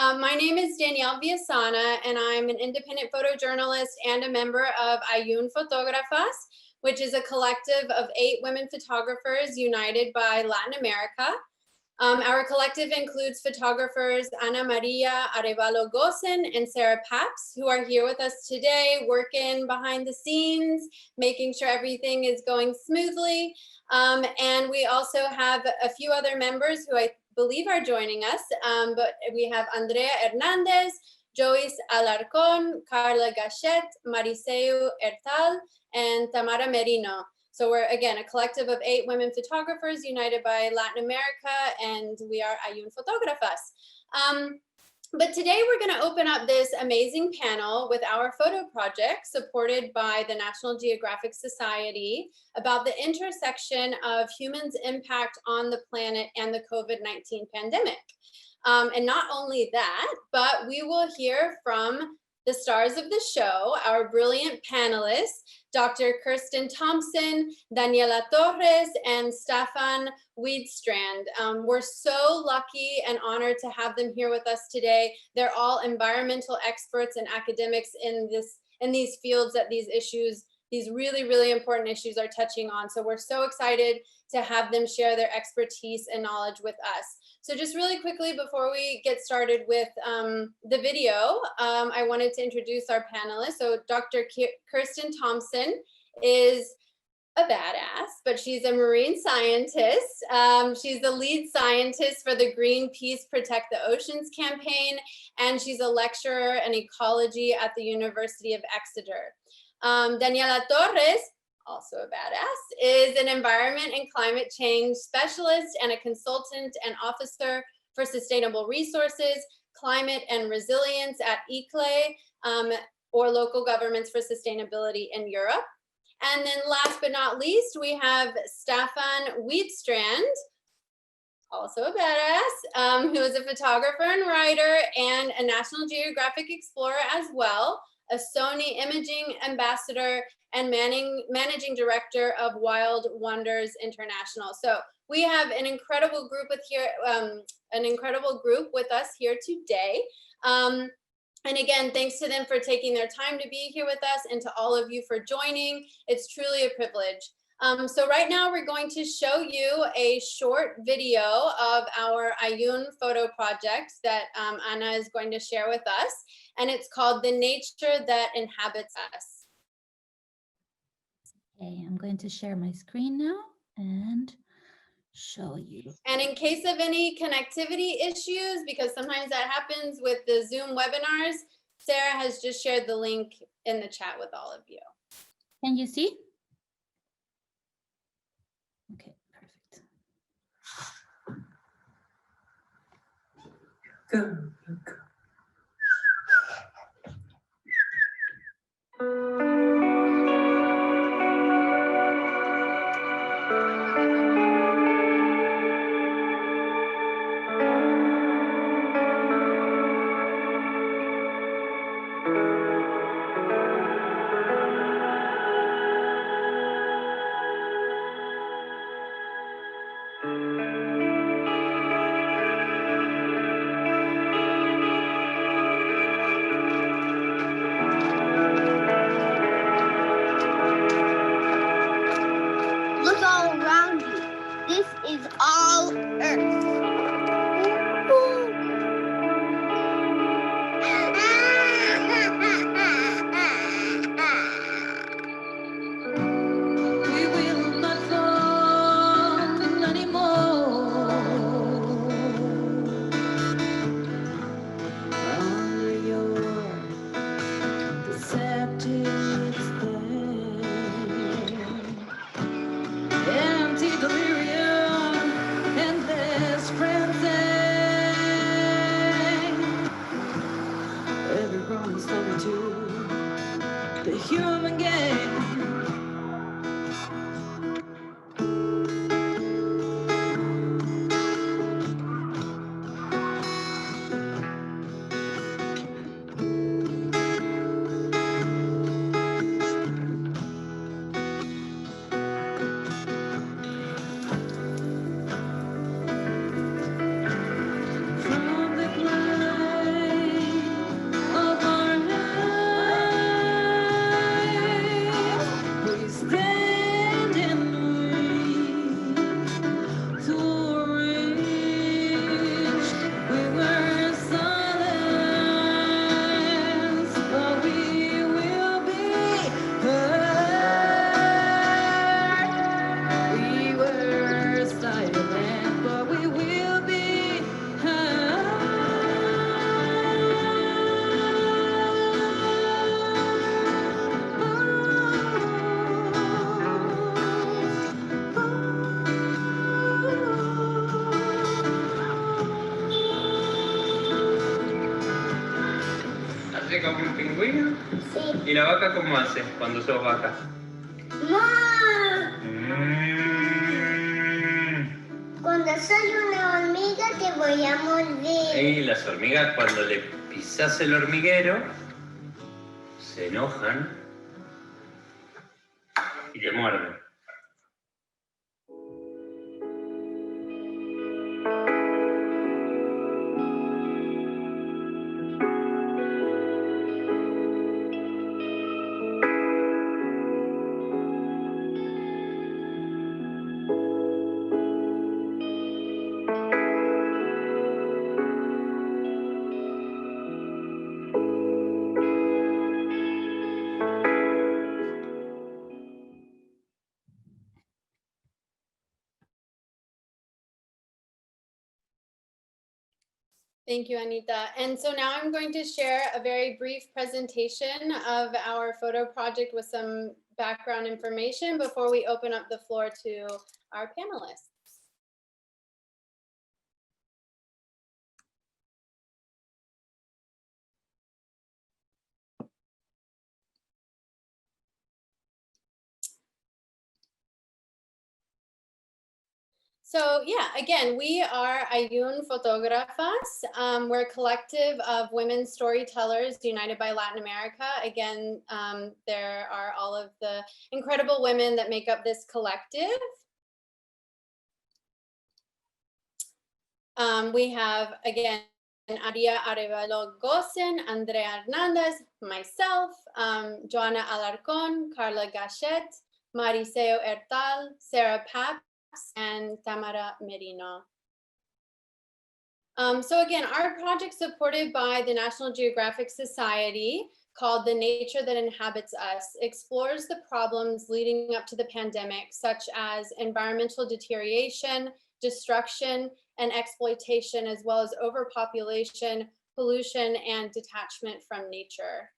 My name is Daniela Torres, and I'm an independent photojournalist and a member of Ayün Fotógrafas, which is a collective of 8 women photographers united by Latin America. Our collective includes photographers Ana Maria Arevalo Gosen and Sarah Paps, who are here with us today, working behind the scenes, making sure everything is going smoothly. And we also have a few other members who I believe are joining us, but we have Andrea Hernandez, Joyce Alarcón, Carla Gachet, Mariseu Ertal, and Tamara Merino. So we're, again, a collective of 8 women photographers united by Latin America, and we are Ayün Fotógrafas. But today we're going to open up this amazing panel with our photo project supported by the National Geographic Society about the intersection of humans' impact on the planet and the COVID-19 pandemic. And not only that, but we will hear from the stars of the show, our brilliant panelists, Dr. Kirsten Thomson, Daniela Torres, and Staffan Widstrand. We're so lucky and honored to have them here with us today. They're all environmental experts and academics in these fields that these really, really important issues are touching on. So we're so excited to have them share their expertise and knowledge with us. So just really quickly before we get started with the video, I wanted to introduce our panelists. So Dr. Kirsten Thomson is a badass, but she's a marine scientist. She's the lead scientist for the Greenpeace Protect the Oceans campaign, and she's a lecturer in ecology at the University of Exeter. Daniela Torres, also a badass, is an environment and climate change specialist and a consultant and officer for sustainable resources, climate and resilience at ICLEI, or local governments for sustainability in Europe. And then last but not least, we have Staffan Widstrand, also a badass, who is a photographer and writer and a National Geographic Explorer as well, a Sony Imaging Ambassador, and managing director of Wild Wonders International. So we have an incredible group with us here today. And again, thanks to them for taking their time to be here with us, and to all of you for joining. It's truly a privilege. So right now we're going to show you a short video of our Ayün photo project that Ana is going to share with us. And it's called The Nature That Inhabits Us. Okay, I'm going to share my screen now and show you. And in case of any connectivity issues, because sometimes that happens with the Zoom webinars, Sarah has just shared the link in the chat with all of you. Can you see? Okay, perfect. Go. Empty delirium, endless como un pingüino? Sí. ¿Y la vaca cómo hace cuando sos vaca? Cuando soy una hormiga te voy a morder. Y las hormigas cuando le pisas el hormiguero se enojan y te muerden. Thank you, Anita. And so now I'm going to share a very brief presentation of our photo project with some background information before we open up the floor to our panelists. So yeah, again, we are Ayün Fotógrafas. We're a collective of women storytellers united by Latin America. Again, there are all of the incredible women that make up this collective. We have, again, Aria Arevalo Gosen, Andrea Hernandez, myself, Joana Alarcón, Carla Gachet, Mariseo Ertal, Sarah Papp, and Tamara Merino. So again, our project supported by the National Geographic Society called The Nature That Inhabits Us explores the problems leading up to the pandemic, such as environmental deterioration, destruction, and exploitation, as well as overpopulation, pollution, and detachment from nature.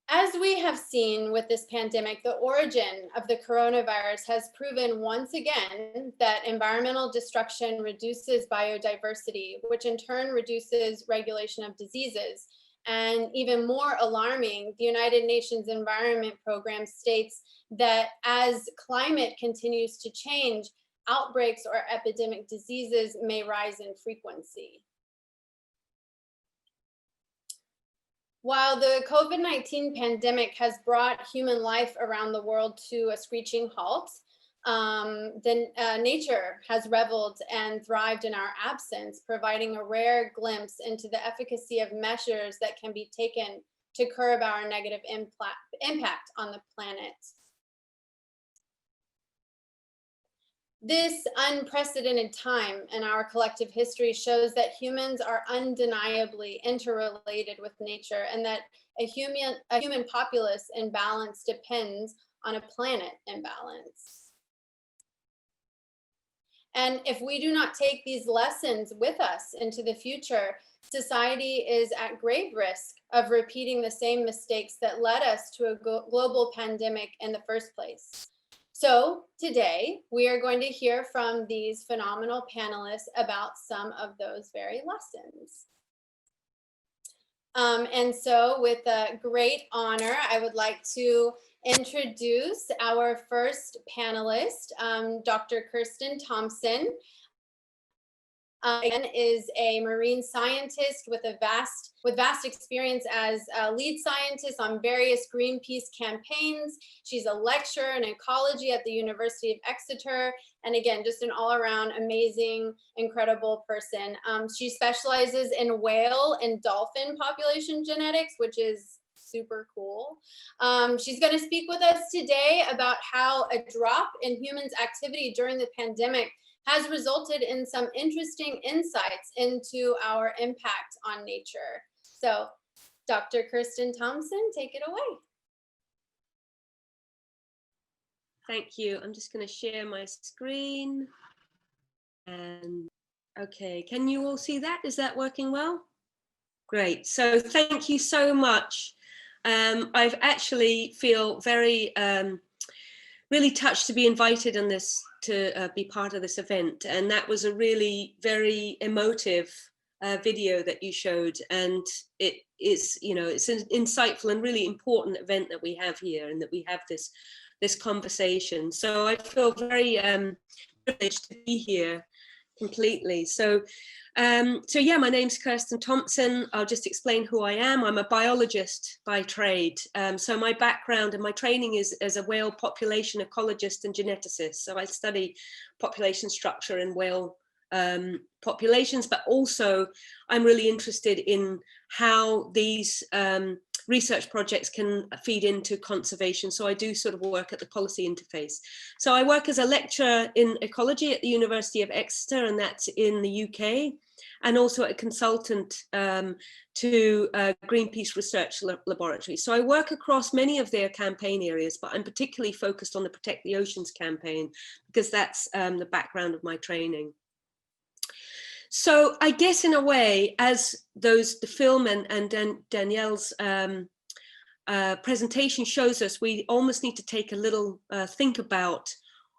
As we have seen with this pandemic, the origin of the coronavirus has proven once again that environmental destruction reduces biodiversity, which in turn reduces regulation of diseases. And even more alarming, the United Nations Environment Program states that as climate continues to change, outbreaks or epidemic diseases may rise in frequency. While the COVID-19 pandemic has brought human life around the world to a screeching halt, nature has reveled and thrived in our absence, providing a rare glimpse into the efficacy of measures that can be taken to curb our negative impact on the planet. This unprecedented time in our collective history shows that humans are undeniably interrelated with nature, and that a human populace in balance depends on a planet in balance. And if we do not take these lessons with us into the future, society is at grave risk of repeating the same mistakes that led us to a global pandemic in the first place. So today we are going to hear from these phenomenal panelists about some of those very lessons. And so with great honor, I would like to introduce our first panelist, Dr. Kirsten Thomson. Again, is a marine scientist with vast experience as a lead scientist on various Greenpeace campaigns. She's a lecturer in ecology at the University of Exeter, and again, just an all-around amazing, incredible person. She specializes in whale and dolphin population genetics, which is super cool. She's going to speak with us today about how a drop in humans' activity during the pandemic has resulted in some interesting insights into our impact on nature. So, Dr. Kirsten Thomson, take it away. Thank you. I'm just going to share my screen. And okay, can you all see that? Is that working well? Great. So thank you so much. I've actually feel very really touched to be invited on this, to be part of this event, and that was a really very emotive video that you showed, and it is, you know, it's an insightful and really important event that we have here, and that we have this conversation. So I feel very privileged to be here completely. So yeah, my name's Kirsten Thomson. I'll just explain who I am. I'm a biologist by trade. So my background and my training is as a whale population ecologist and geneticist. So I study population structure in whale populations, but also I'm really interested in how these research projects can feed into conservation. So I do sort of work at the policy interface. So I work as a lecturer in ecology at the University of Exeter, and that's in the UK, and also a consultant to Greenpeace Research Laboratory. So I work across many of their campaign areas, but I'm particularly focused on the Protect the Oceans campaign, because that's the background of my training. So I guess in a way, as the film and Danielle's presentation shows us, we almost need to take a little think about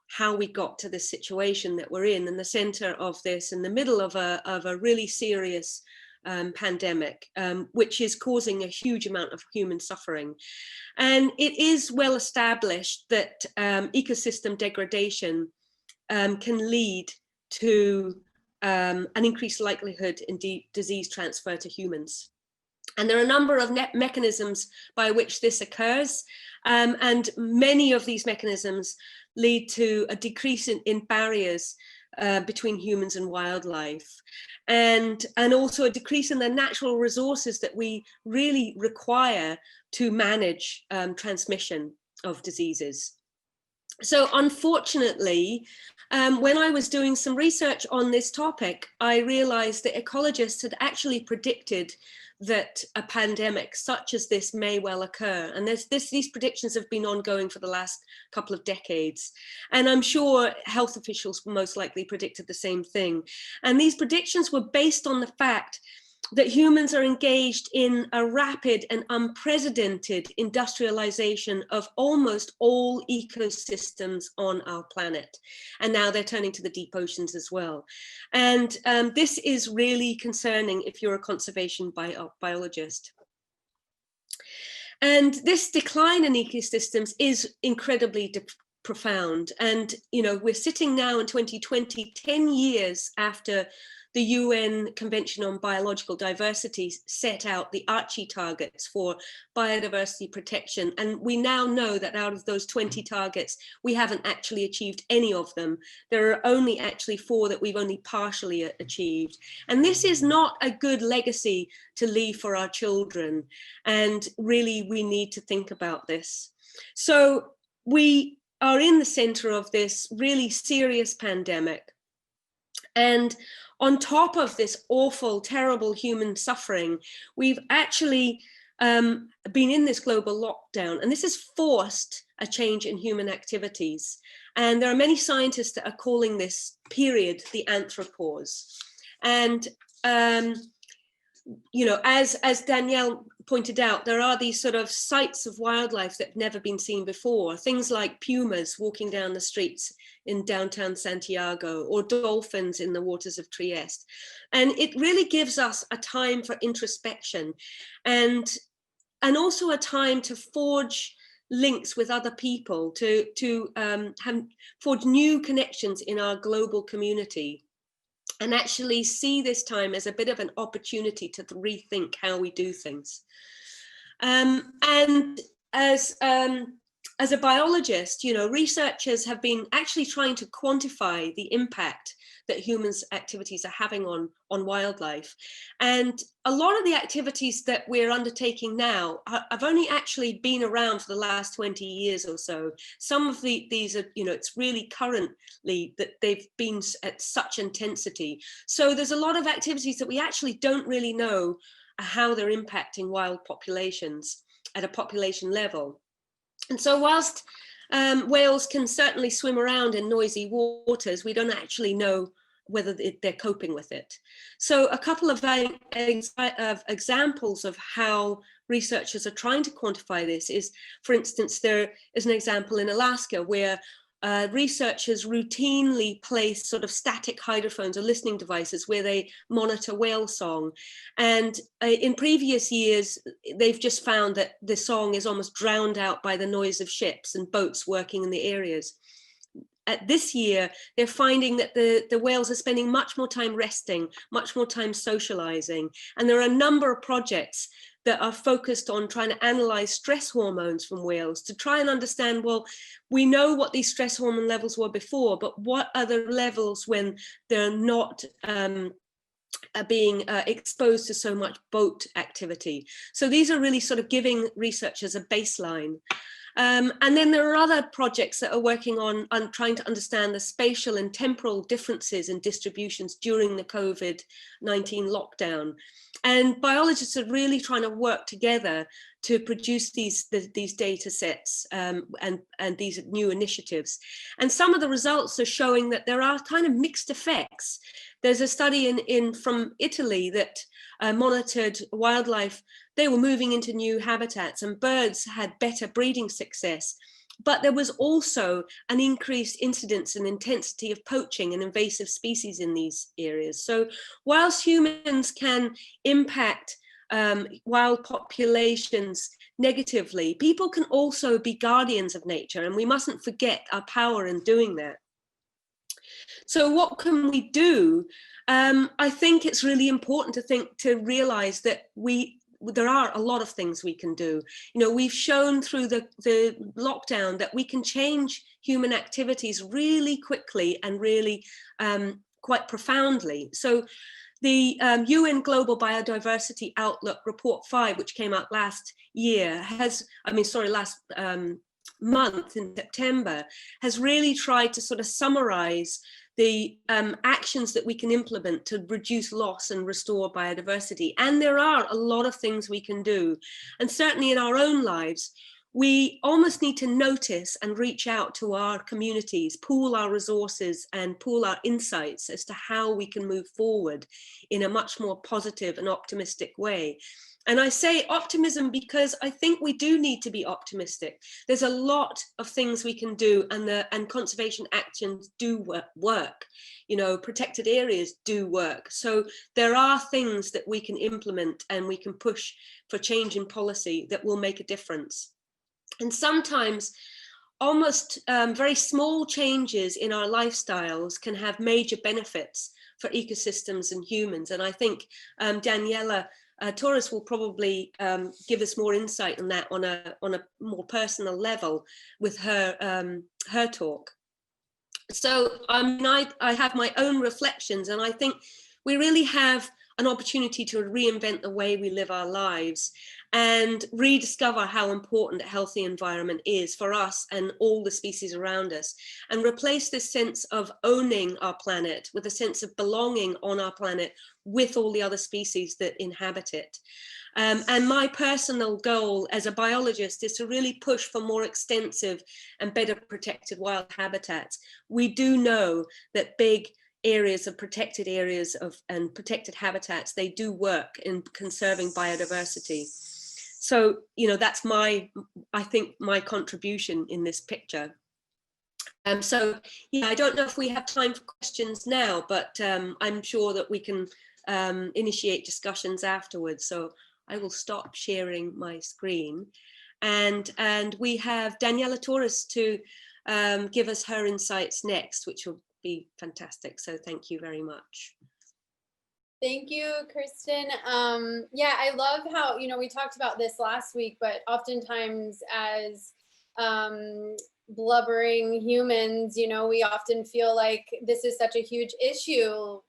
how we got to this situation that we're in the center of this, in the middle of a really serious pandemic, which is causing a huge amount of human suffering. And it is well established that ecosystem degradation can lead to an increased likelihood in disease transfer to humans. And there are a number of mechanisms by which this occurs, and many of these mechanisms lead to a decrease in barriers between humans and wildlife, and also a decrease in the natural resources that we really require to manage transmission of diseases. So unfortunately, when I was doing some research on this topic, I realized that ecologists had actually predicted that a pandemic such as this may well occur. And these predictions have been ongoing for the last couple of decades. And I'm sure health officials most likely predicted the same thing. And these predictions were based on the fact that humans are engaged in a rapid and unprecedented industrialization of almost all ecosystems on our planet. And now they're turning to the deep oceans as well. And this is really concerning if you're a conservation biologist. And this decline in ecosystems is incredibly profound. And, you know, we're sitting now in 2020, 10 years after the UN Convention on Biological Diversity set out the Archie targets for biodiversity protection. And we now know that out of those 20 targets, we haven't actually achieved any of them. There are only actually 4 that we've only partially achieved. And this is not a good legacy to leave for our children. And really, we need to think about this. So we are in the center of this really serious pandemic. And on top of this awful, terrible human suffering, we've actually been in this global lockdown, and this has forced a change in human activities. And there are many scientists that are calling this period the anthropause. And you know, as Danielle pointed out, there are these sort of sites of wildlife that have never been seen before. Things like pumas walking down the streets in downtown Santiago, or dolphins in the waters of Trieste. And it really gives us a time for introspection and also a time to forge links with other people, to forge new connections in our global community, and actually see this time as a bit of an opportunity to rethink how we do things. And as a biologist, you know, researchers have been actually trying to quantify the impact that humans' activities are having on wildlife. And a lot of the activities that we're undertaking now have only actually been around for the last 20 years or so. Some of these are, you know, it's really currently that they've been at such intensity. So there's a lot of activities that we actually don't really know how they're impacting wild populations at a population level. And so whilst whales can certainly swim around in noisy waters, we don't actually know whether they're coping with it. So a couple of examples of how researchers are trying to quantify this is, for instance, there is an example in Alaska where researchers routinely place sort of static hydrophones or listening devices where they monitor whale song. And in previous years, they've just found that the song is almost drowned out by the noise of ships and boats working in the areas. This year, they're finding that the whales are spending much more time resting, much more time socializing. And there are a number of projects that are focused on trying to analyze stress hormones from whales to try and understand, well, we know what these stress hormone levels were before, but what are the levels when they're not being exposed to so much boat activity? So these are really sort of giving researchers a baseline. And then there are other projects that are working on trying to understand the spatial and temporal differences in distributions during the COVID-19 lockdown. And biologists are really trying to work together to produce these data sets and these new initiatives. And some of the results are showing that there are kind of mixed effects. There's a study from Italy that monitored wildlife. They were moving into new habitats and birds had better breeding success. But there was also an increased incidence and intensity of poaching and invasive species in these areas. So whilst humans can impact wild populations negatively, people can also be guardians of nature, and we mustn't forget our power in doing that. So what can we do? I think it's really important to realize that there are a lot of things we can do. You know, we've shown through the lockdown that we can change human activities really quickly and really quite profoundly. So the UN Global Biodiversity Outlook Report 5, which came out last month in September, has really tried to sort of summarize the actions that we can implement to reduce loss and restore biodiversity. And there are a lot of things we can do. And certainly in our own lives, we almost need to notice and reach out to our communities, pool our resources and pool our insights as to how we can move forward in a much more positive and optimistic way. And I say optimism because I think we do need to be optimistic. There's a lot of things we can do, and conservation actions do work. You know, protected areas do work. So there are things that we can implement and we can push for change in policy that will make a difference. And sometimes almost very small changes in our lifestyles can have major benefits for ecosystems and humans. And I think Daniela Torres will probably give us more insight on that on a more personal level with her talk. So I have my own reflections, and I think we really have an opportunity to reinvent the way we live our lives and rediscover how important a healthy environment is for us and all the species around us, and replace this sense of owning our planet with a sense of belonging on our planet with all the other species that inhabit it. And my personal goal as a biologist is to really push for more extensive and better protected wild habitats. We do know that big areas of protected areas and protected habitats, they do work in conserving biodiversity. So, you know, that's I think my contribution in this picture. So, yeah, I don't know if we have time for questions now, but I'm sure that we can initiate discussions afterwards. So I will stop sharing my screen, and we have Daniela Torres to give us her insights next, which will be fantastic. So thank you very much. Thank you, Kirsten. Yeah, I love how, you know, we talked about this last week, but oftentimes as blubbering humans, you know, we often feel like this is such a huge issue.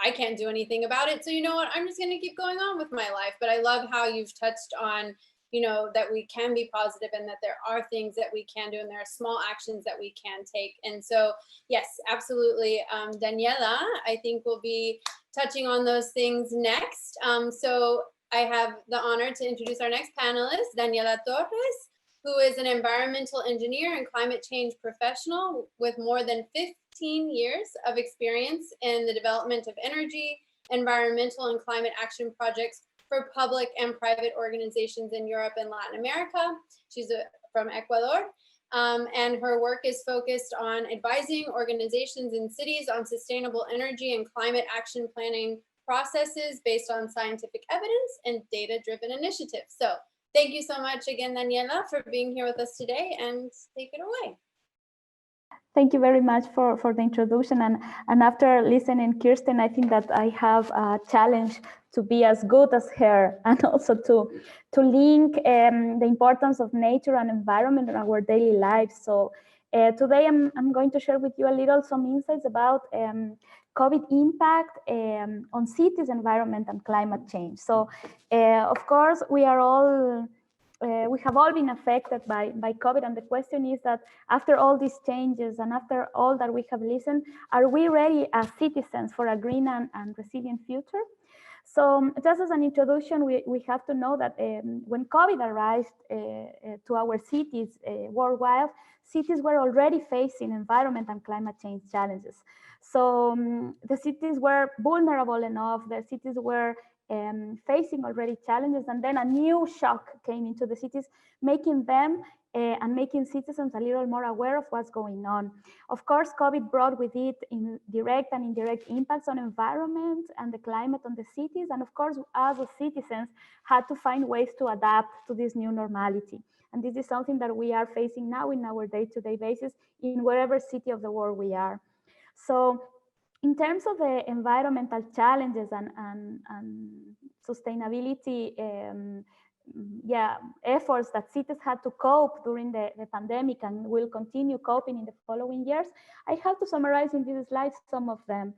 I can't do anything about it. So you know what, I'm just going to keep going on with my life. But I love how you've touched on, you know, that we can be positive and that there are things that we can do and there are small actions that we can take. And so, yes, absolutely. Daniela, I think will be touching on those things next. So I have the honor to introduce our next panelist, Daniela Torres, who is an environmental engineer and climate change professional with more than 15 years of experience in the development of energy, environmental and climate action projects for public and private organizations in Europe and Latin America. She's from Ecuador. And her work is focused on advising organizations and cities on sustainable energy and climate action planning processes based on scientific evidence and data-driven initiatives. So thank you so much again, Daniela, for being here with us today, and take it away. Thank you very much for the introduction. And after listening Kirsten, I think that I have a challenge to be as good as her, and also to link the importance of nature and environment in our daily lives. So today I'm going to share with you a little some insights about COVID impact on cities, environment, and climate change. So of course, we have all been affected by COVID, and the question is that after all these changes and after all that we have listened, are we ready as citizens for a green and resilient future? So just as an introduction, we have to know that when COVID arrived to our cities worldwide, cities were already facing environment and climate change challenges. So the cities were vulnerable enough, the cities were facing already challenges, and then a new shock came into the cities, making them and making citizens a little more aware of what's going on. Of course, COVID brought with it direct and indirect impacts on environment and the climate on the cities, and of course, us as citizens had to find ways to adapt to this new normality. And this is something that we are facing now in our day-to-day basis in wherever city of the world we are. So in terms of the environmental challenges and sustainability efforts that cities had to cope during the pandemic and will continue coping in the following years, I have to summarize in this slide some of them.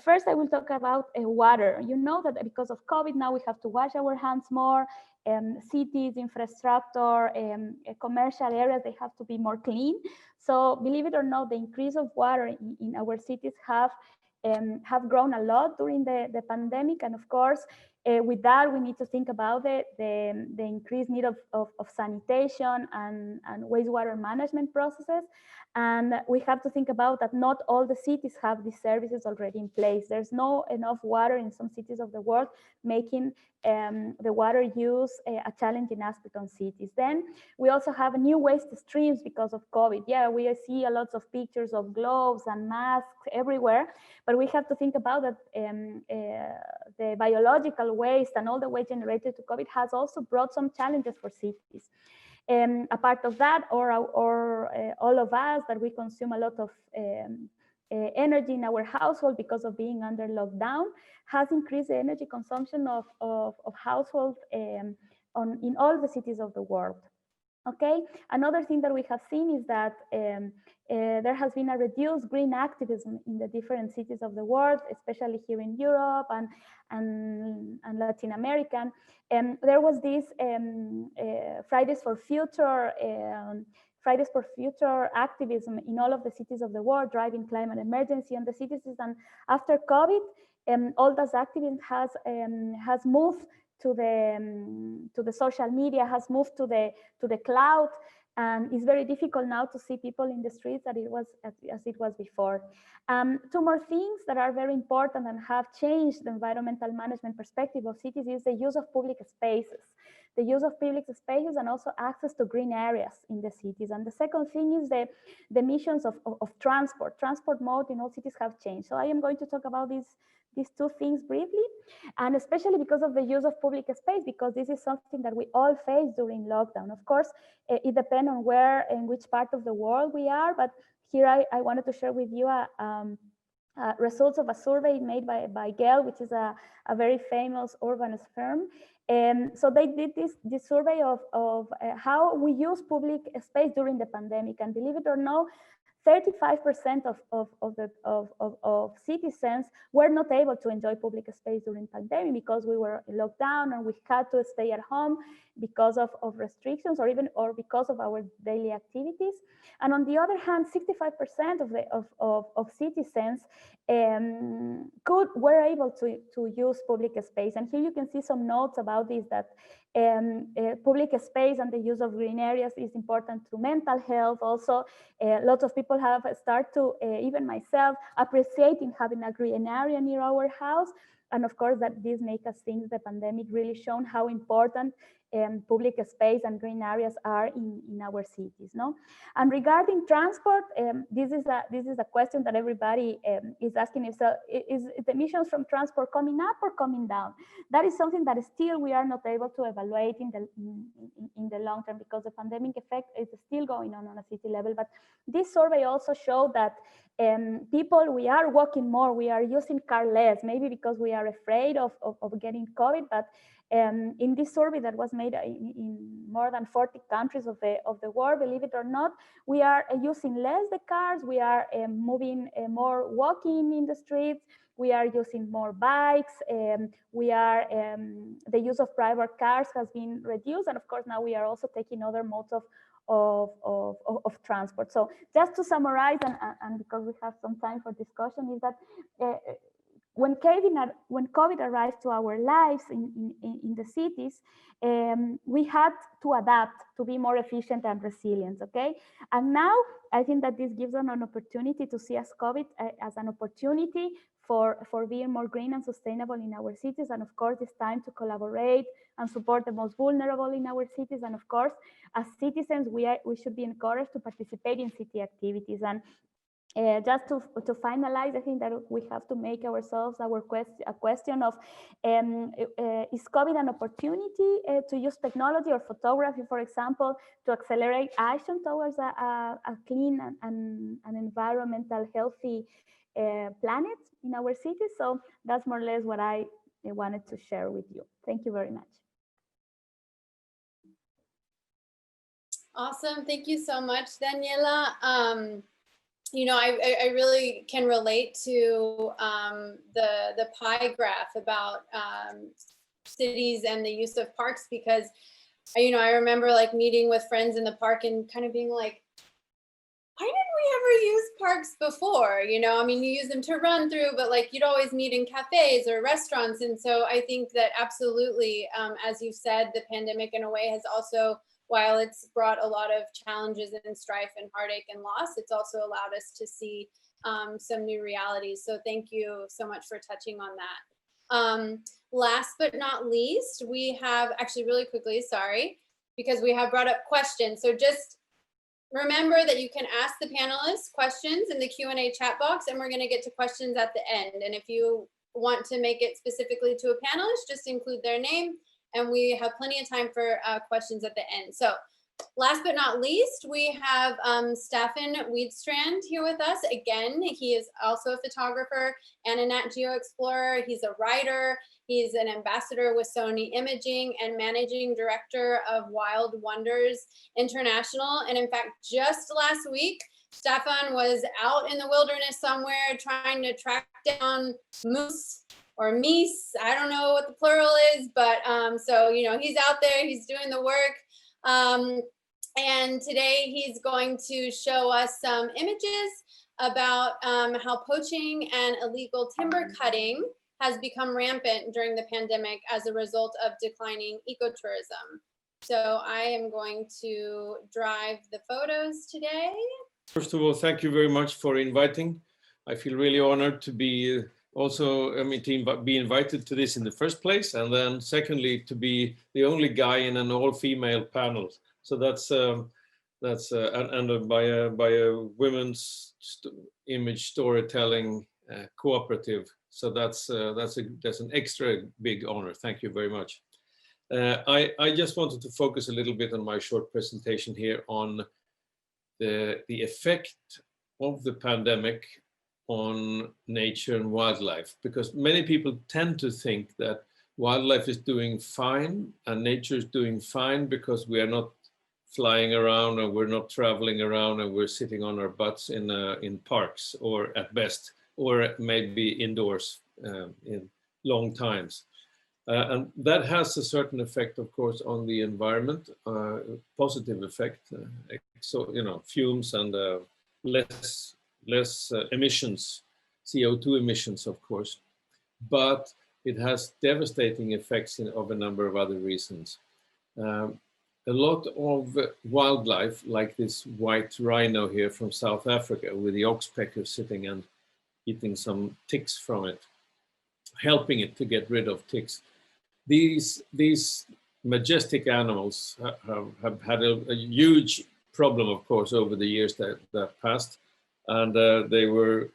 First, I will talk about water. You know that because of COVID, now we have to wash our hands more. Cities, infrastructure, commercial areas, they have to be more clean. So believe it or not, the increase of water in our cities have grown a lot during the pandemic. And of course, with that, we need to think about the increased need of sanitation and wastewater management processes. And we have to think about that not all the cities have these services already in place. There's not enough water in some cities of the world, making the water use a challenging aspect on cities. Then we also have new waste streams because of COVID. Yeah, we see a lot of pictures of gloves and masks everywhere, but we have to think about that the biological waste and all the waste generated to COVID has also brought some challenges for cities. A part of that, or all of us, that we consume a lot of energy in our household because of being under lockdown, has increased the energy consumption of households in all the cities of the world. Okay, another thing that we have seen is that there has been a reduced green activism in the different cities of the world, especially here in Europe and Latin America. There was this Fridays for Future activism in all of the cities of the world, driving climate emergency on the cities. And after COVID, all those activism has moved to the social media, has moved to the cloud, and it's very difficult now to see people in the streets as it was before. Two more things that are very important and have changed the environmental management perspective of cities is the use of public spaces. The use of public spaces and also access to green areas in the cities. And the second thing is the emissions of transport. Transport mode in all cities have changed. So I am going to talk about these two things briefly, and especially because of the use of public space, because this is something that we all face during lockdown. Of course, it depends on where and which part of the world we are, but here I wanted to share with you results of a survey made by Gale, which is a very famous urbanist firm. So they did this survey of how we use public space during the pandemic, and believe it or not, 35% of citizens were not able to enjoy public space during pandemic because we were locked down and we had to stay at home because of restrictions or because of our daily activities. And on the other hand, 65% of citizens were able to use public space. And here you can see some notes about this, that public space and the use of green areas is important to mental health. Also, lots of people have started to, even myself, appreciating having a green area near our house. And of course, that this makes us think the pandemic really shown how important public space and green areas are in our cities, no? And regarding transport, this is a question that everybody is asking, is the emissions from transport coming up or coming down? That is something that still we are not able to evaluate in the long term, because the pandemic effect is still going on a city level. But this survey also showed that people, we are walking more, we are using car less, maybe because we are afraid of getting COVID, but in this survey that was made in more than 40 countries of the world, believe it or not, we are using less the cars, we are moving more walking in the streets, we are using more bikes, the use of private cars has been reduced, and of course now we are also taking other modes of transport. So just to summarize, and because we have some time for discussion, is that when COVID arrived to our lives in the cities, we had to adapt to be more efficient and resilient, okay? And now I think that this gives us an opportunity to see as COVID as an opportunity for being more green and sustainable in our cities. And of course, it's time to collaborate and support the most vulnerable in our cities. And of course, as citizens, we should be encouraged to participate in city activities. And just to finalize, I think that we have to make ourselves a question of, is COVID an opportunity to use technology or photography, for example, to accelerate action towards a clean and an environmental healthy planet in our cities? So that's more or less what I wanted to share with you. Thank you very much. Awesome. Thank you so much, Daniela. You know, I really can relate to the pie graph about cities and the use of parks, because, you know, I remember like meeting with friends in the park and kind of being like, why didn't we ever use parks before? You know, I mean, you use them to run through, but like you'd always meet in cafes or restaurants. And so I think that absolutely, as you said, the pandemic in a way has also, while it's brought a lot of challenges and strife and heartache and loss, it's also allowed us to see some new realities. So thank you so much for touching on that. Last but not least, we have, actually really quickly, sorry, because we have brought up questions. So just remember that you can ask the panelists questions in the Q&A chat box, and we're gonna get to questions at the end. And if you want to make it specifically to a panelist, just include their name, and we have plenty of time for questions at the end. So last but not least, we have Staffan Widstrand here with us. Again, he is also a photographer and a Nat Geo Explorer. He's a writer. He's an ambassador with Sony Imaging and managing director of Wild Wonders International. And in fact, just last week, Staffan was out in the wilderness somewhere trying to track down moose or meese. I don't know what the plural is, but so, you know, he's out there, he's doing the work. And today he's going to show us some images about how poaching and illegal timber cutting has become rampant during the pandemic as a result of declining ecotourism. So I am going to drive the photos today. First of all, thank you very much for inviting. I feel really honored to be also, I mean, to be invited to this in the first place, and then secondly, to be the only guy in an all-female panel. So that's by a women's image storytelling cooperative. So that's an extra big honor. Thank you very much. I just wanted to focus a little bit on my short presentation here on the effect of the pandemic on nature and wildlife, because many people tend to think that wildlife is doing fine and nature is doing fine because we are not flying around and we're not traveling around and we're sitting on our butts in parks, or at best, or maybe indoors in long times. And that has a certain effect, of course, on the environment, positive effect. So, you know, fumes and less emissions, CO2 emissions, of course, but it has devastating effects of a number of other reasons. A lot of wildlife, like this white rhino here from South Africa, with the oxpecker sitting and eating some ticks from it, helping it to get rid of ticks. These majestic animals have had a huge problem, of course, over the years that passed. And they were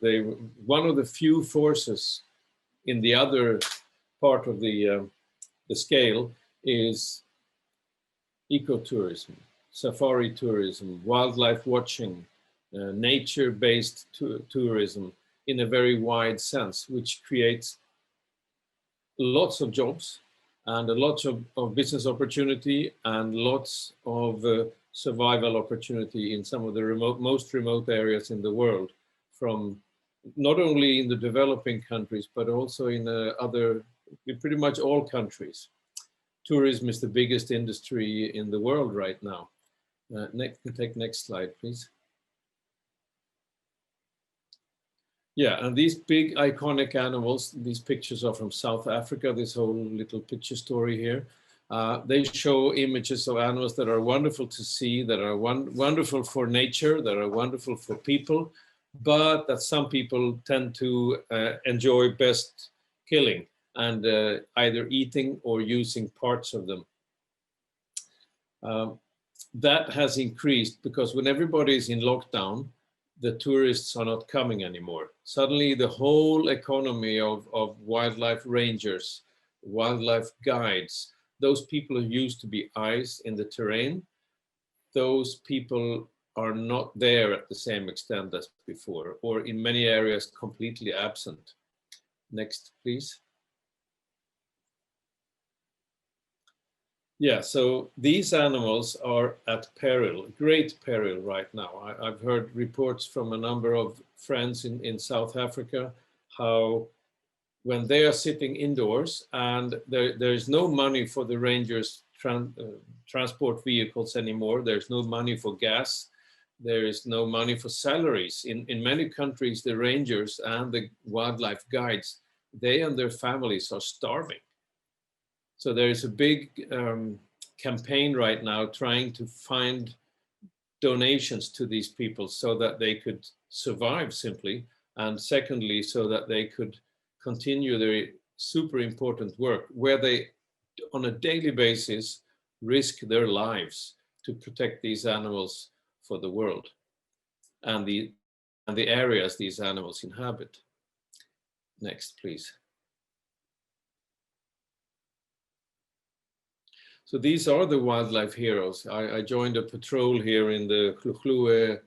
one of the few forces in the other part of the scale is ecotourism, safari tourism, wildlife watching, nature-based tourism in a very wide sense, which creates lots of jobs and a lot of business opportunity and lots of survival opportunity in some of the most remote areas in the world, from not only in the developing countries, but also in in pretty much all countries. Tourism is the biggest industry in the world right now. Next slide, please. Yeah, and these big iconic animals, these pictures are from South Africa, this whole little picture story here. They show images of animals that are wonderful to see, that are wonderful for nature, that are wonderful for people, but that some people tend to enjoy best killing and either eating or using parts of them. That has increased because when everybody is in lockdown, the tourists are not coming anymore. Suddenly the whole economy of wildlife rangers, wildlife guides, those people who used to be eyes in the terrain, those people are not there at the same extent as before, or in many areas completely absent. Next, please. Yeah, so these animals are at peril, great peril right now. I've heard reports from a number of friends in South Africa, how when they are sitting indoors and there is no money for the rangers' transport vehicles anymore, there's no money for gas, there is no money for salaries. In many countries, the rangers and the wildlife guides, they and their families are starving. So there is a big campaign right now trying to find donations to these people so that they could survive simply. And secondly, so that they could continue their super important work where they, on a daily basis, risk their lives to protect these animals for the world and the areas these animals inhabit. Next, please. So these are the wildlife heroes. I joined a patrol here in the Gluglue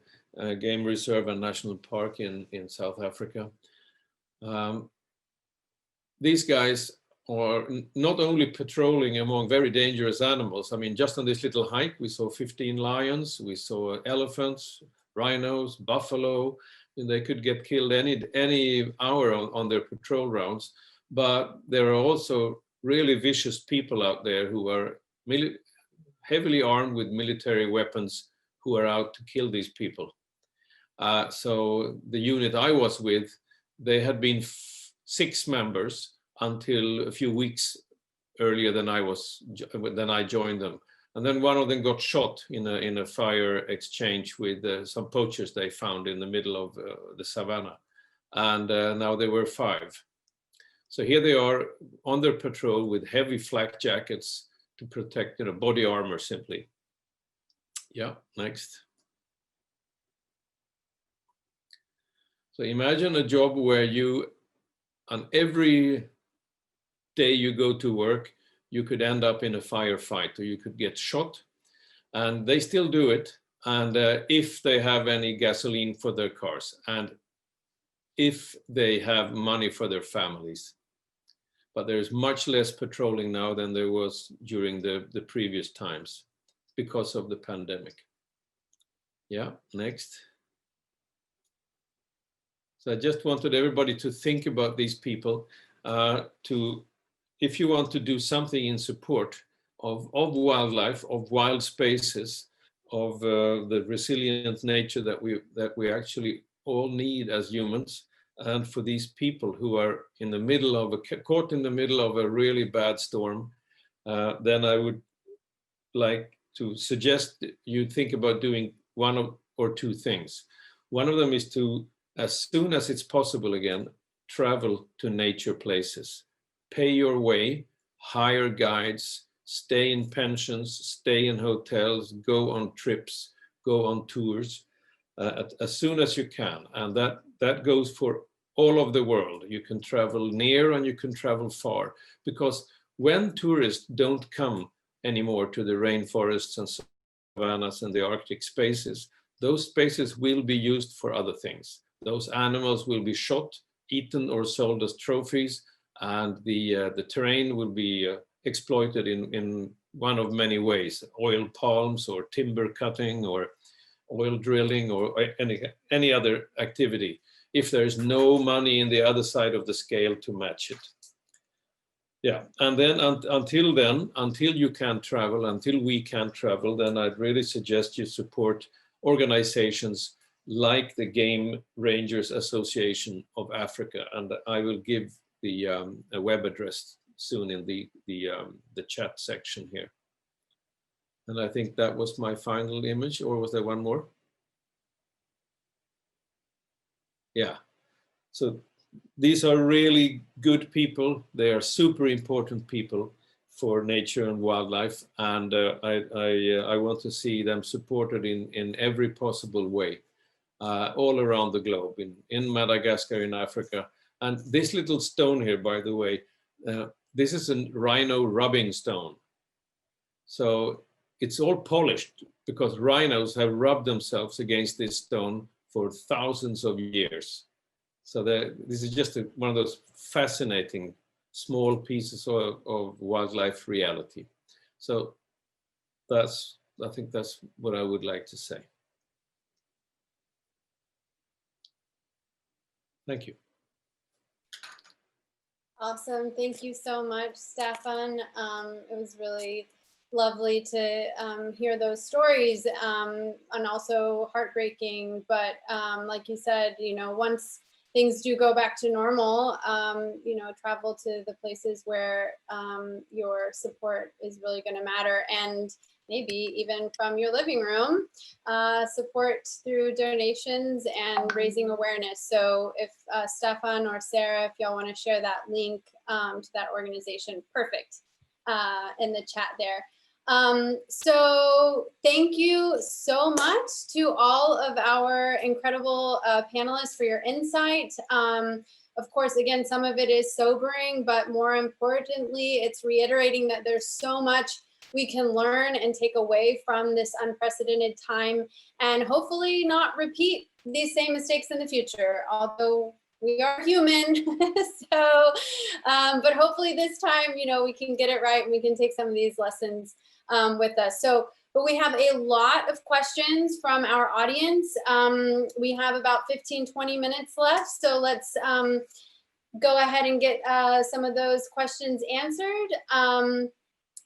Game Reserve and National Park in South Africa. These guys are not only patrolling among very dangerous animals. I mean, just on this little hike, we saw 15 lions, we saw elephants, rhinos, buffalo, and they could get killed any hour on their patrol rounds. But there are also really vicious people out there who are heavily armed with military weapons who are out to kill these people. So the unit I was with, they had been 6 members until a few weeks earlier than I joined them. And then one of them got shot in a fire exchange with some poachers they found in the middle of the savannah. And now there were 5. So here they are on their patrol with heavy flak jackets to protect, body armor simply. Yeah, next. So imagine a job where you, on every day you go to work, you could end up in a firefight or you could get shot, and they still do it. And if they have any gasoline for their cars and if they have money for their families. But there's much less patrolling now than there was during the previous times because of the pandemic. Yeah, next. So I just wanted everybody to think about these people, if you want to do something in support of wildlife, of wild spaces, of the resilient nature that we actually all need as humans, and for these people who are in the middle of caught in the middle of a really bad storm, then I would like to suggest you think about doing 1 or 2 things. One of them is to, as soon as it's possible again, travel to nature places. Pay your way, hire guides, stay in pensions, stay in hotels, go on trips, go on tours as soon as you can. And that goes for all of the world. You can travel near and you can travel far, because when tourists don't come anymore to the rainforests and savannas and the Arctic spaces, those spaces will be used for other things. Those animals will be shot, eaten, or sold as trophies, and the terrain will be exploited in one of many ways: oil palms, or timber cutting, or oil drilling, or any other activity, if there's no money in the other side of the scale to match it. Yeah, and then until you can travel, until we can travel, then I'd really suggest you support organizations like the Game Rangers Association of Africa, and I will give the a web address soon in the chat section here. And I think that was my final image, or was there one more? Yeah, so these are really good people. They are super important people for nature and wildlife, and I want to see them supported in every possible way, all around the globe, in Madagascar, in Africa. And this little stone here, by the way, this is a rhino rubbing stone. So it's all polished because rhinos have rubbed themselves against this stone for thousands of years. So this is just one of those fascinating small pieces of wildlife reality. So I think that's what I would like to say. Thank you. Awesome. Thank you so much, Staffan. It was really lovely to hear those stories, and also heartbreaking. But like you said, you know, once things do go back to normal, you know, travel to the places where your support is really going to matter, and maybe even from your living room, support through donations and raising awareness. So if Staffan or Sarah, if y'all want to share that link to that organization, perfect, in the chat there. So thank you so much to all of our incredible panelists for your insight. Of course, again, some of it is sobering, but more importantly, it's reiterating that there's so much we can learn and take away from this unprecedented time, and hopefully not repeat these same mistakes in the future, although we are human. So, but hopefully this time, you know, we can get it right and we can take some of these lessons with us. So, but we have a lot of questions from our audience. We have about 15-20 minutes left. So let's go ahead and get some of those questions answered.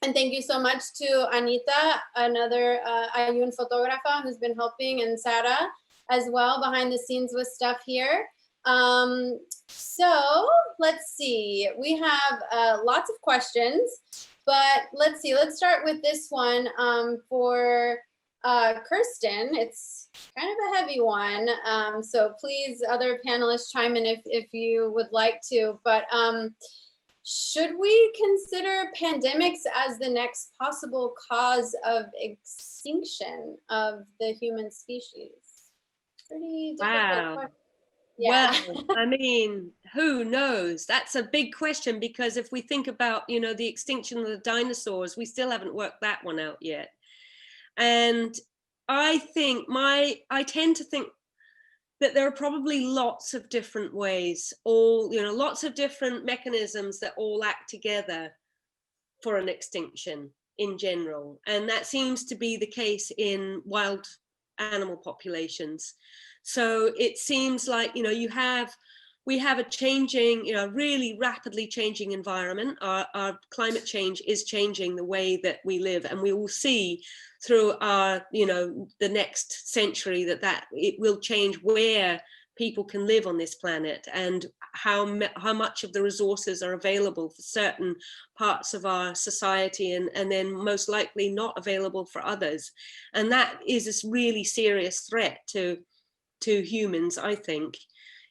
And thank you so much to Anita, another Ayün Fotógrafa, who's been helping, and Sarah as well behind the scenes with stuff here. So let's see, we have lots of questions, but let's see, let's start with this one for Kirsten. It's kind of a heavy one, so please, other panelists, chime in if you would like to, but should we consider pandemics as the next possible cause of extinction of the human species? Pretty difficult question. Yeah. Well, I mean, who knows? That's a big question, because if we think about, you know, the extinction of the dinosaurs, we still haven't worked that one out yet. And I tend to think that there are probably lots of different ways, lots of different mechanisms that all act together for an extinction in general. And that seems to be the case in wild animal populations. So it seems like, you know, we have a changing, you know, really rapidly changing environment. Our climate change is changing the way that we live, and we will see through our, you know, the next century that it will change where people can live on this planet, and how much of the resources are available for certain parts of our society, and then most likely not available for others. And that is this really serious threat to humans, I think,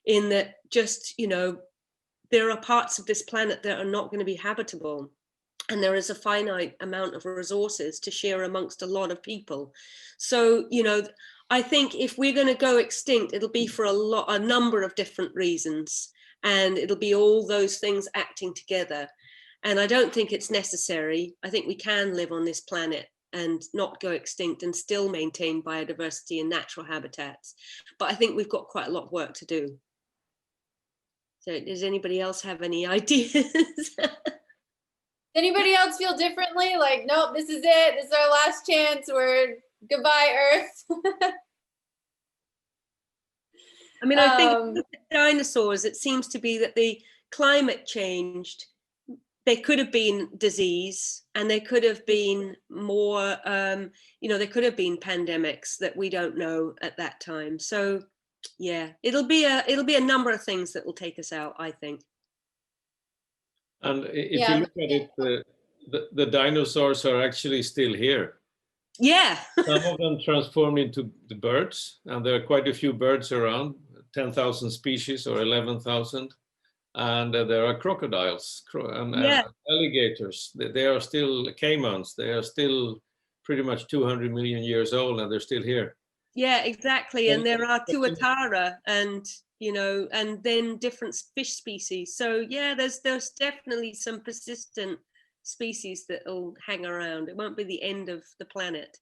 in that just, you know, there are parts of this planet that are not going to be habitable. and there is a finite amount of resources to share amongst a lot of people. So, you know, I think if we're going to go extinct, it'll be for a number of different reasons, and it'll be all those things acting together. And I don't think it's necessary. I think we can live on this planet and not go extinct and still maintain biodiversity and natural habitats. But I think we've got quite a lot of work to do. So does anybody else have any ideas? Anybody else feel differently? Like, nope, this is it. This is our last chance. We're goodbye, Earth. I mean, I think with the dinosaurs, it seems to be that the climate changed. There could have been disease, and there could have been more, you know, there could have been pandemics that we don't know at that time. So yeah, it'll be a number of things that will take us out, I think. And if you look at it, the dinosaurs are actually still here. Yeah. Some of them transformed into the birds, and there are quite a few birds around, 10,000 species or 11,000. And there are crocodiles and alligators. They are still caimans. They are still pretty much 200 million years old, and they're still here. Yeah, exactly. And there are tuatara, and you know, and then different fish species. So yeah, there's definitely some persistent species that will hang around. It won't be the end of the planet.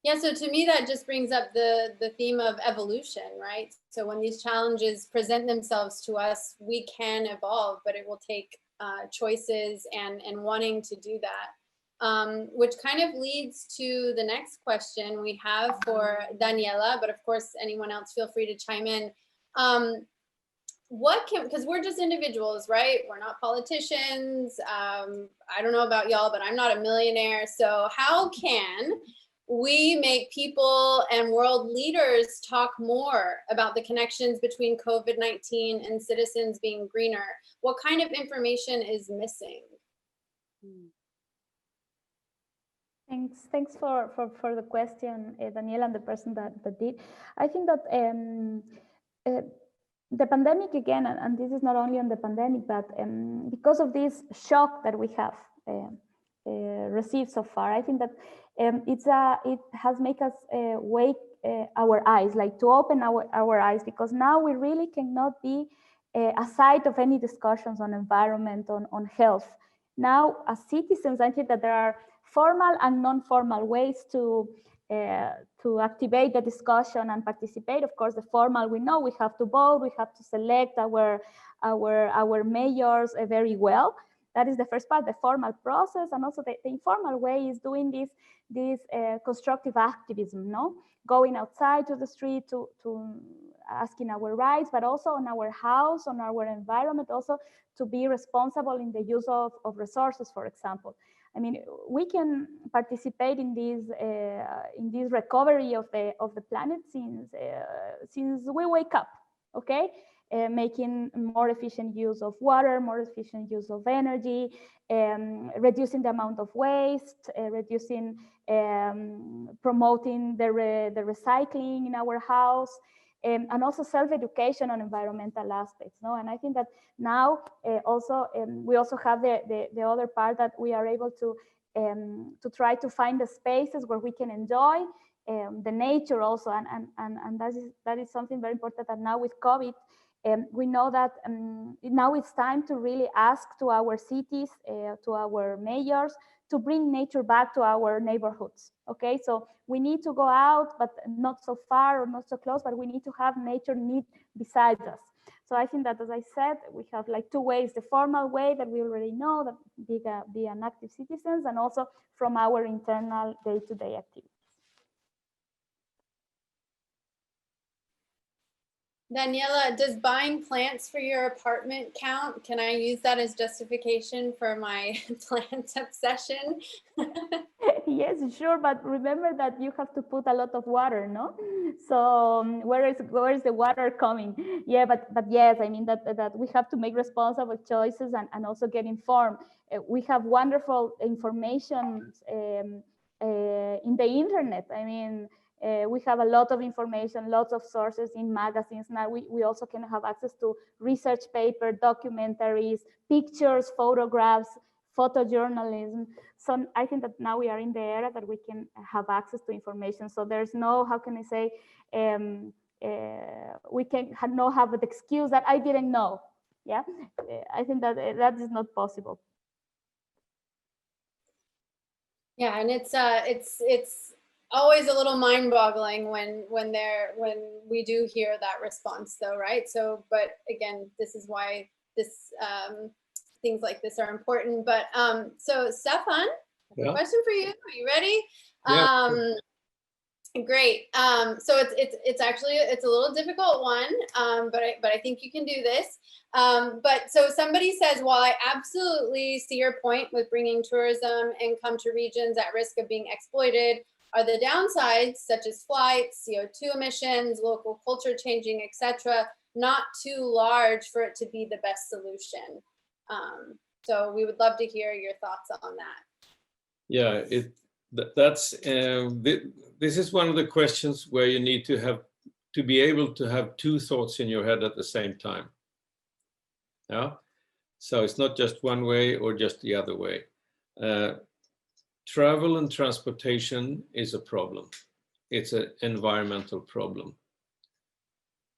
Yeah, so to me, that just brings up the theme of evolution, right? So when these challenges present themselves to us, we can evolve, but it will take choices and wanting to do that, which kind of leads to the next question we have for Daniela, but of course, anyone else feel free to chime in. Because we're just individuals, right? We're not politicians. I don't know about y'all, but I'm not a millionaire. So how can we make people and world leaders talk more about the connections between COVID-19 and citizens being greener? What kind of information is missing? Thanks for the question, Daniela, and the person that did. I think that the pandemic again, and this is not only on the pandemic, but because of this shock that we have received so far, I think that it has made us wake our eyes, like to open our eyes, because now we really cannot be aside of any discussions on environment, on health. Now, as citizens, I think that there are formal and non-formal ways to activate the discussion and participate. Of course, the formal, we know we have to vote, we have to select our mayors very well. That is the first part, the formal process, and also the informal way is doing this constructive activism, no? Going outside to the street to asking our rights, but also on our house, on our environment, also to be responsible in the use of resources, for example. I mean, we can participate in this recovery of the planet since we wake up, okay? Making more efficient use of water, more efficient use of energy, reducing the amount of waste, promoting the recycling in our house, and also self-education on environmental aspects. No? And I think that now we also have the other part that we are able to try to find the spaces where we can enjoy the nature also, and that is something very important. That now with COVID, we know that now it's time to really ask to our cities, to our mayors, to bring nature back to our neighborhoods. Okay, so we need to go out, but not so far or not so close, but we need to have nature beside us. So I think that, as I said, we have like two ways: the formal way that we already know, that be an active citizens, and also from our internal day-to-day activities. Daniela, does buying plants for your apartment count? Can I use that as justification for my plant obsession? Yes, sure, but remember that you have to put a lot of water, no? So where is the water coming? Yeah, but yes, I mean that we have to make responsible choices and also get informed. We have wonderful information in the internet. I mean, We have a lot of information, lots of sources in magazines. Now we also can have access to research paper, documentaries, pictures, photographs, photojournalism. So I think that now we are in the era that we can have access to information. So there's no, how can I say, we can have the excuse that I didn't know. Yeah, I think that that is not possible. Yeah, and it's always a little mind-boggling when we do hear that response, though, right? So, but again, this is why this things like this are important. But so Staffan, Yeah. question for you. Are you ready? Yeah. Great. So it's actually a little difficult one, but I think you can do this. But so somebody says, while I absolutely see your point with bringing tourism income to regions at risk of being exploited, are the downsides such as flights, CO2 emissions, local culture changing, etc., not too large for it to be the best solution? So we would love to hear your thoughts on that. Yeah, this is one of the questions where you need to be able to have two thoughts in your head at the same time. Yeah, so it's not just one way or just the other way. Travel and transportation is a problem. It's an environmental problem.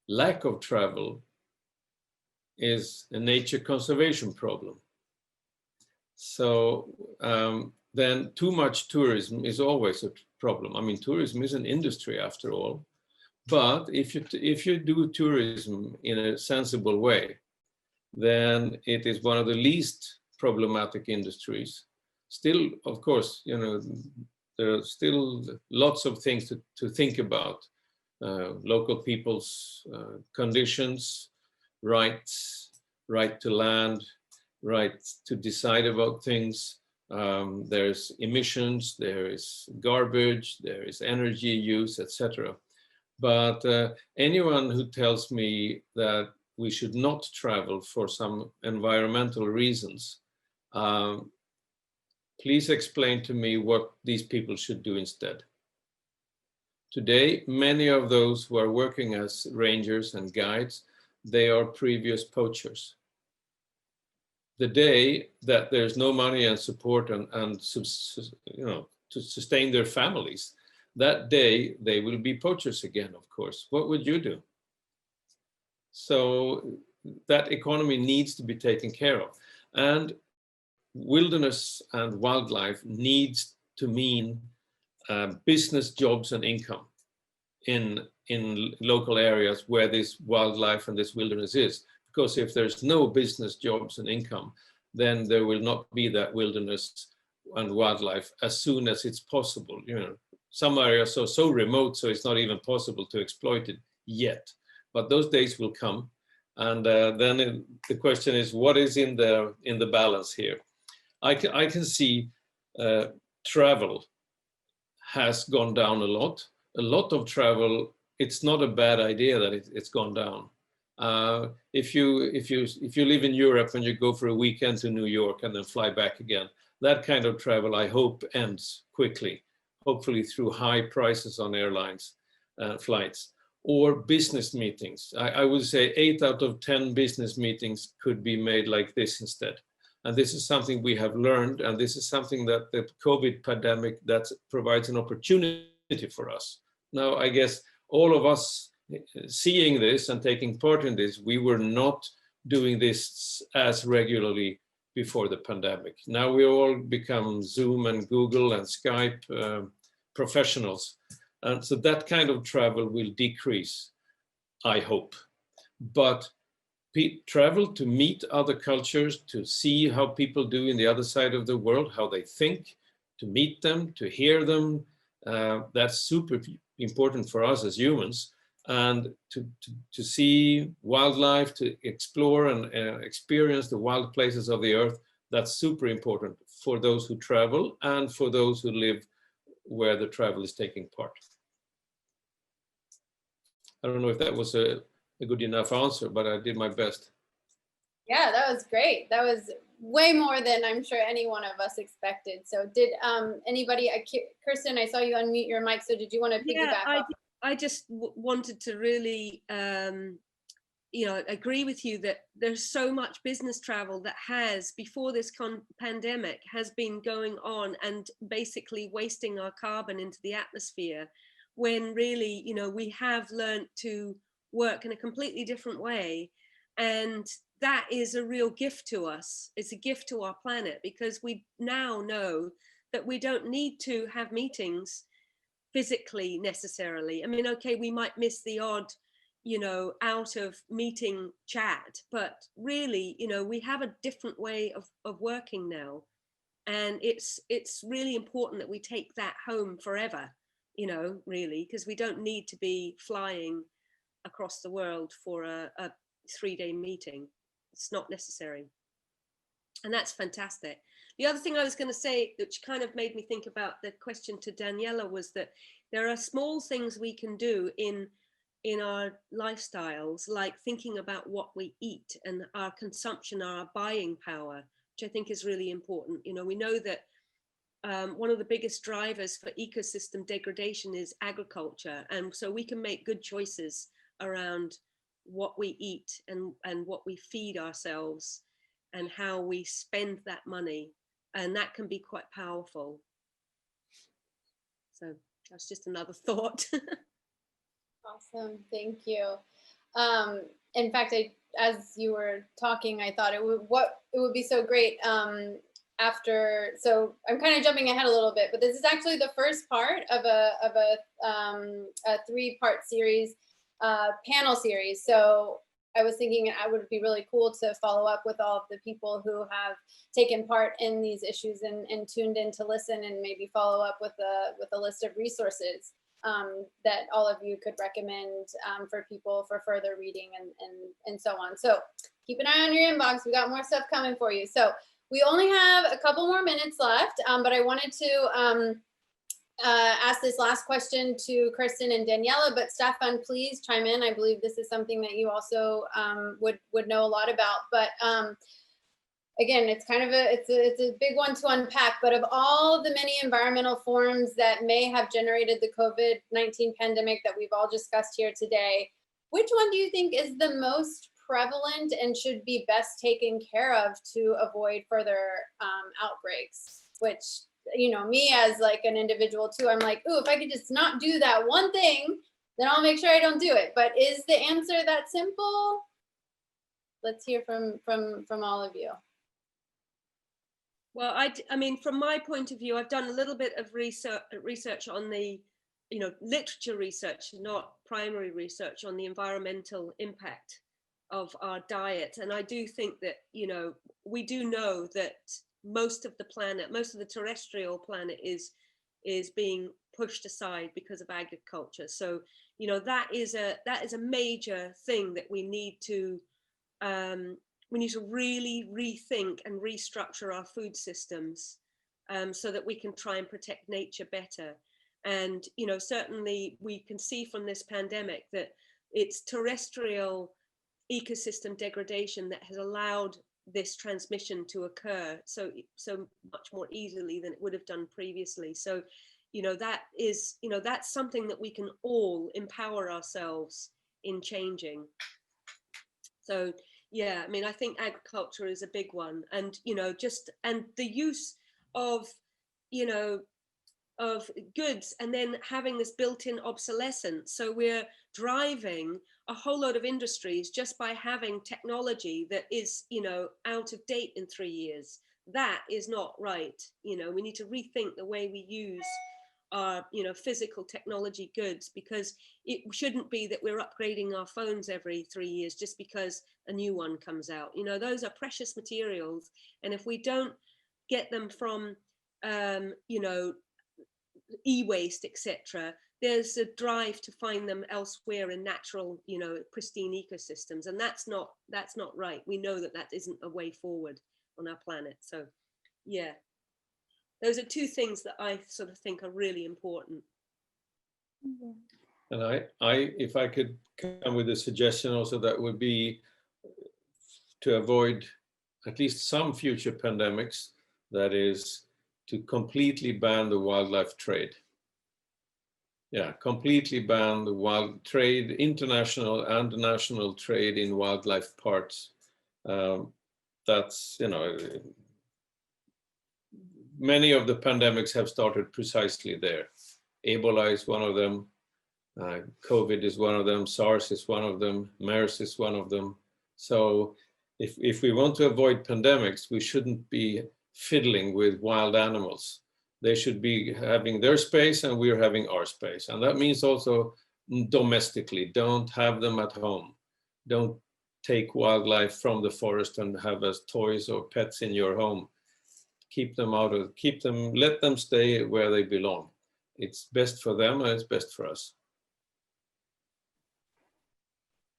Lack of travel is a nature conservation problem. So then too much tourism is always a problem. I mean, tourism is an industry after all. But if you do tourism in a sensible way, then it is one of the least problematic industries. Still, of course, there are still lots of things to think about. Local people's conditions, rights, right to land, right to decide about things. There's emissions, there is garbage, there is energy use, etc. But anyone who tells me that we should not travel for some environmental reasons, please explain to me what these people should do instead. Today, many of those who are working as rangers and guides, they are previous poachers. The day that there's no money and support and to sustain their families, that day they will be poachers again, of course. What would you do? So that economy needs to be taken care of. And wilderness and wildlife needs to mean business, jobs, and income in local areas where this wildlife and this wilderness is. Because if there's no business, jobs, and income, then there will not be that wilderness and wildlife as soon as it's possible. Some areas are so remote, so it's not even possible to exploit it yet. But those days will come. And then the question is, what is in the balance here? I can see travel has gone down a lot. A lot of travel, it's not a bad idea that it's gone down. If you live in Europe and you go for a weekend to New York and then fly back again, that kind of travel, I hope, ends quickly, hopefully through high prices on airlines flights or business meetings. I would say 8 out of 10 business meetings could be made like this instead. And this is something we have learned, and this is something that the COVID pandemic that provides an opportunity for us. Now, I guess all of us seeing this and taking part in this, we were not doing this as regularly before the pandemic. Now we all become Zoom and Google and Skype professionals. And so that kind of travel will decrease, I hope. But travel to meet other cultures, to see how people do in the other side of the world, how they think, to meet them, to hear them, that's super important for us as humans. And to see wildlife, to explore and experience the wild places of the earth, that's super important for those who travel and for those who live where the travel is taking part. I don't know if that was a good enough answer, but I did my best. Yeah, that was great. That was way more than I'm sure any one of us expected. So did anybody, Kirsten, I saw you unmute your mic, so did you want to piggyback off? I just wanted to really, you know, agree with you that there's so much business travel that has, before this pandemic, has been going on and basically wasting our carbon into the atmosphere, when really, you know, we have learned to work in a completely different way. And that is a real gift to us. It's a gift to our planet, because we now know that we don't need to have meetings physically necessarily. I mean, okay, we might miss the odd, you know, out of meeting chat, but really, you know, we have a different way of working now. And it's really important that we take that home forever, you know, really, because we don't need to be flying across the world for a 3-day meeting. It's not necessary. And that's fantastic. The other thing I was going to say, which kind of made me think about the question to Daniela, was that there are small things we can do in our lifestyles, like thinking about what we eat and our consumption, our buying power, which I think is really important. You know, we know that one of the biggest drivers for ecosystem degradation is agriculture. And so we can make good choices around what we eat and what we feed ourselves and how we spend that money. And that can be quite powerful. So that's just another thought. Awesome, thank you. In fact, as you were talking, I thought it would be so great after. So I'm kind of jumping ahead a little bit, but this is actually the first part of a 3-part series, panel series. So I was thinking it would be really cool to follow up with all of the people who have taken part in these issues and tuned in to listen, and maybe follow up with a list of resources that all of you could recommend for people for further reading and so on. So keep an eye on your inbox. We got more stuff coming for you. So we only have a couple more minutes left, but I wanted to ask this last question to Kirsten and Daniela, but Staffan, please chime in. I believe this is something that you also would know a lot about. But again, it's kind of it's a big one to unpack. But of all the many environmental forms that may have generated the COVID-19 pandemic that we've all discussed here today, which one do you think is the most prevalent and should be best taken care of to avoid further outbreaks? Which, you know, me as like an individual too, I'm like, ooh, if I could just not do that one thing, then I'll make sure I don't do it. But is the answer that simple? Let's hear from all of you. Well, I mean, from my point of view, I've done a little bit of research on the, you know, literature research, not primary research on the environmental impact of our diet. And I do think that, you know, we do know that most of the planet, most of the terrestrial planet is being pushed aside because of agriculture. So, you know, that is a major thing that we need to really rethink and restructure our food systems so that we can try and protect nature better. And, you know, certainly we can see from this pandemic that it's terrestrial ecosystem degradation that has allowed this transmission to occur so much more easily than it would have done previously. So, you know, that is, you know, that's something that we can all empower ourselves in changing. So, yeah, I mean, I think agriculture is a big one, and, you know, and the use of, you know, of goods and then having this built-in obsolescence. So we're driving a whole lot of industries just by having technology that is, you know, out of date in 3 years. That is not right. You know, we need to rethink the way we use our, you know, physical technology goods, because it shouldn't be that we're upgrading our phones every 3 years just because a new one comes out. You know, those are precious materials, and if we don't get them from you know, e-waste, etc., there's a drive to find them elsewhere in natural, you know, pristine ecosystems, and that's not right. We know that that isn't a way forward on our planet. So, yeah, those are two things that I sort of think are really important. And I, if I could come with a suggestion also, that would be to avoid at least some future pandemics, that is to completely ban the wildlife trade. Yeah, completely ban the wild trade, international and national trade in wildlife parts. That's, you know, many of the pandemics have started precisely there. Ebola is one of them, COVID is one of them, SARS is one of them, MERS is one of them. So if we want to avoid pandemics, we shouldn't be fiddling with wild animals. They should be having their space and we're having our space. And that means also domestically, don't have them at home. Don't take wildlife from the forest and have as toys or pets in your home. Keep them out of, let them stay where they belong. It's best for them and it's best for us.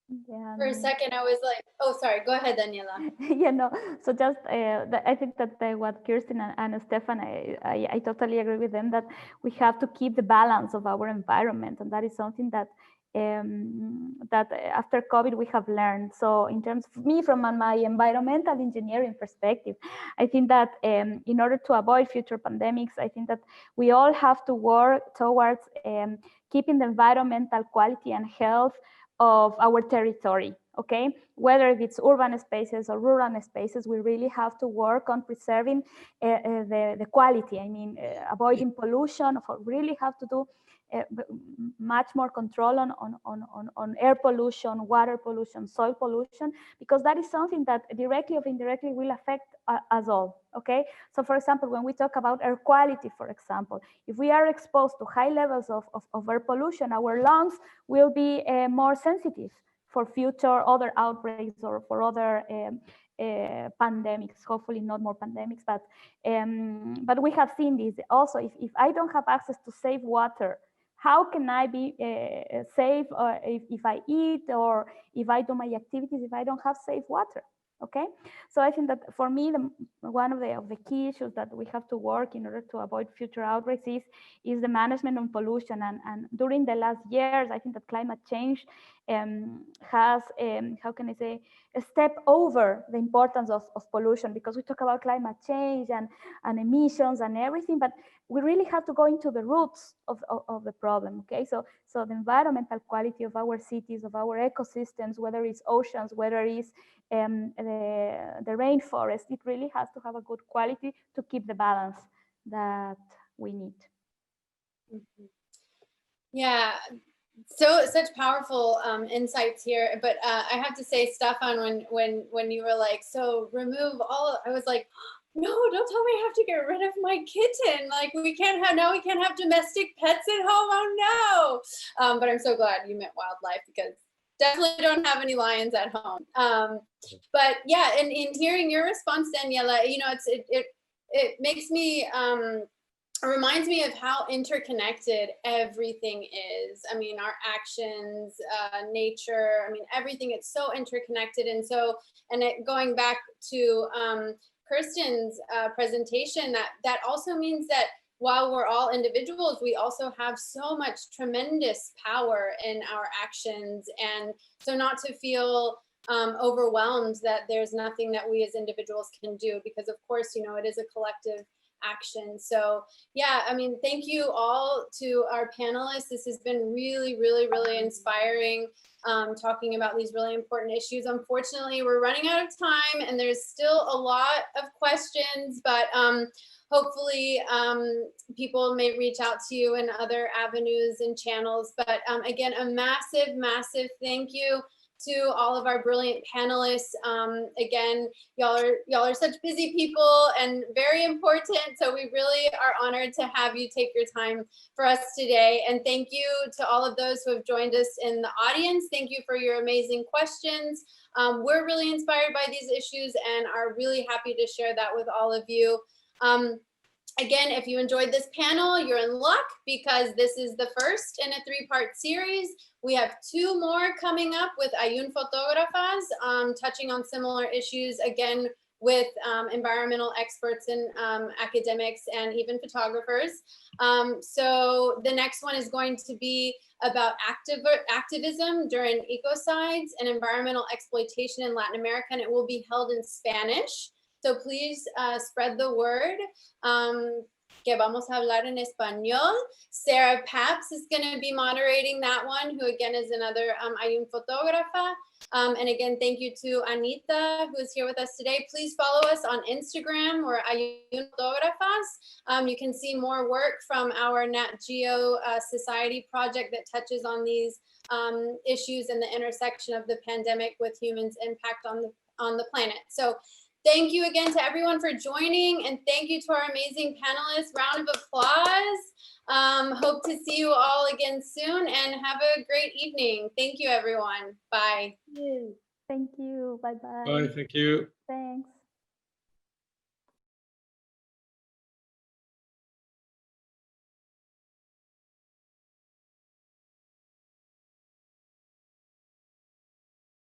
Yeah, For a second, I was like, oh, sorry, go ahead, Daniela. yeah, no. So just, I think that what Kirsten and Staffan, I totally agree with them that we have to keep the balance of our environment, and that is something that that after COVID we have learned. So in terms of me, from my environmental engineering perspective, I think that in order to avoid future pandemics, I think that we all have to work towards keeping the environmental quality and health of our territory, okay? Whether it's urban spaces or rural spaces, we really have to work on preserving the quality. I mean, avoiding pollution, really have to do much more control on air pollution, water pollution, soil pollution, because that is something that directly or indirectly will affect us all, okay? So for example, when we talk about air quality, for example, if we are exposed to high levels of air pollution, our lungs will be more sensitive for future other outbreaks or for other pandemics, hopefully not more pandemics, but we have seen this also. If I don't have access to safe water, how can I be safe if I eat or if I do my activities if I don't have safe water? Okay, so I think that for me, one of the key issues that we have to work in order to avoid future outbreaks is the management of pollution. And during the last years, I think that climate change has, how can I say, a step over the importance of pollution, because we talk about climate change and emissions and everything, but we really have to go into the roots of the problem, okay? So the environmental quality of our cities, of our ecosystems, whether it's oceans, whether it's the rainforest, it really has to have a good quality to keep the balance that we need. Yeah, such powerful insights here. But I have to say, Staffan, when you were like, so remove all, I was like, no, don't tell me I have to get rid of my kitten. Like we can't have domestic pets at home. Oh no. But I'm so glad you meant wildlife, because definitely don't have any lions at home. But yeah, and in hearing your response, Daniela, you know, it makes me, it reminds me of how interconnected everything is. I mean, our actions, nature, I mean, everything, it's so interconnected. And so, going back to Kirsten's presentation, that also means that while we're all individuals, we also have so much tremendous power in our actions. And so not to feel overwhelmed that there's nothing that we as individuals can do, because of course, you know, it is a collective action. So yeah, I mean, thank you all to our panelists. This has been really, really, really inspiring, talking about these really important issues. Unfortunately, we're running out of time and there's still a lot of questions, but hopefully people may reach out to you in other avenues and channels. But again, a massive, massive thank you to all of our brilliant panelists. Again, y'all are such busy people and very important. So we really are honored to have you take your time for us today. And thank you to all of those who have joined us in the audience. Thank you for your amazing questions. We're really inspired by these issues and are really happy to share that with all of you. Again, if you enjoyed this panel, you're in luck, because this is the first in a 3-part series. We have 2 more coming up with Ayün Fotógrafas, touching on similar issues, again, with environmental experts and academics and even photographers. So the next one is going to be about activism during ecocides and environmental exploitation in Latin America, and it will be held in Spanish. So please spread the word. Que vamos a hablar en español. Sarah Paps is going to be moderating that one, who again is another Ayün Fotógrafa. And again, thank you to Anita, who is here with us today. Please follow us on Instagram or Ayün Fotógrafas. You can see more work from our Nat Geo Society project that touches on these issues and the intersection of the pandemic with humans' impact on the planet. So thank you again to everyone for joining, and thank you to our amazing panelists. Round of applause. Hope to see you all again soon, and have a great evening. Thank you, everyone. Bye. Thank you. Bye-bye. Bye, thank you. Thanks.